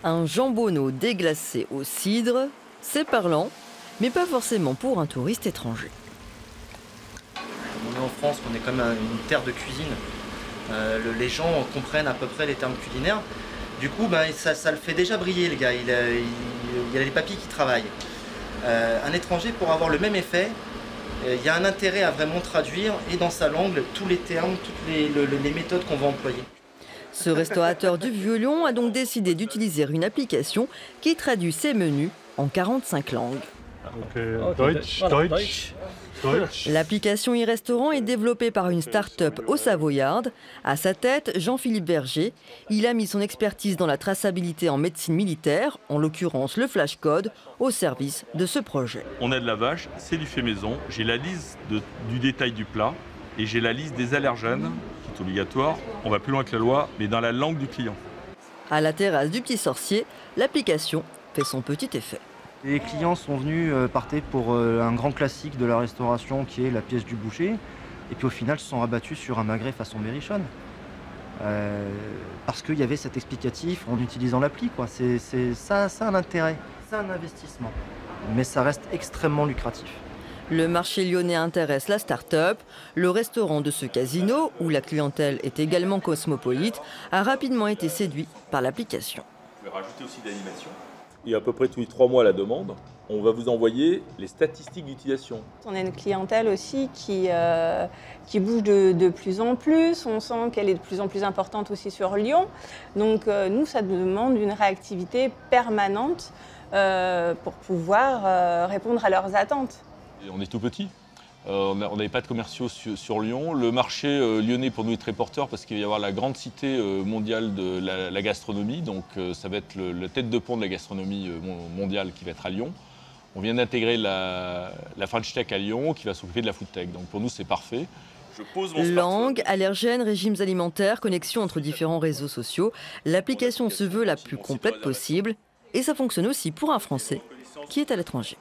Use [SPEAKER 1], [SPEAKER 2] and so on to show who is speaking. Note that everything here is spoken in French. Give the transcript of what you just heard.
[SPEAKER 1] Un jambonneau déglacé au cidre, c'est parlant, mais pas forcément pour un touriste étranger.
[SPEAKER 2] On est en France, on est comme une terre de cuisine. Les gens comprennent à peu près les termes culinaires. Du coup, ça le fait déjà briller, le gars. Il y a les papilles qui travaillent. Un étranger, pour avoir le même effet, il y a un intérêt à vraiment traduire, et dans sa langue, tous les termes, toutes les méthodes qu'on va employer.
[SPEAKER 1] Ce restaurateur du Vieux-Lyon a donc décidé d'utiliser une application qui traduit ses menus en 45 langues.
[SPEAKER 3] Deutsch.
[SPEAKER 1] L'application e-restaurant est développée par une start-up au Savoyard. À sa tête, Jean-Philippe Berger. Il a mis son expertise dans la traçabilité en médecine militaire, en l'occurrence le flashcode, au service de ce projet.
[SPEAKER 3] On a de la vache, c'est du fait maison. J'ai la liste du détail du plat et j'ai la liste des allergènes, qui est obligatoire. On va plus loin que la loi, mais dans la langue du client.
[SPEAKER 1] À la terrasse du Petit Sorcier, l'application fait son petit effet.
[SPEAKER 2] Les clients sont venus partaient pour un grand classique de la restauration qui est la pièce du boucher. Et puis au final, se sont rabattus sur un magret façon berrichonne. Parce qu'il y avait cet explicatif en utilisant l'appli. Ça a un intérêt, c'est un investissement. Mais ça reste extrêmement lucratif.
[SPEAKER 1] Le marché lyonnais intéresse la start-up. Le restaurant de ce casino, où la clientèle est également cosmopolite, a rapidement été séduit par l'application.
[SPEAKER 3] Vous pouvez rajouter aussi de l'animation. Et à peu près tous les 3 mois à la demande, on va vous envoyer les statistiques d'utilisation.
[SPEAKER 4] On a une clientèle aussi qui bouge de plus en plus. On sent qu'elle est de plus en plus importante aussi sur Lyon. Donc nous, ça demande une réactivité permanente pour pouvoir répondre à leurs attentes.
[SPEAKER 3] Et on est tout petit. On n'avait pas de commerciaux sur Lyon. Le marché lyonnais pour nous est très porteur parce qu'il va y avoir la grande cité mondiale de la gastronomie. Donc ça va être la tête de pont de la gastronomie mondiale qui va être à Lyon. On vient d'intégrer la French Tech à Lyon qui va s'occuper de la Food Tech. Donc pour nous c'est parfait.
[SPEAKER 1] Langue, allergènes, régimes alimentaires, connexion entre différents réseaux sociaux. L'application se veut la plus complète possible et ça fonctionne aussi pour un Français qui est à l'étranger.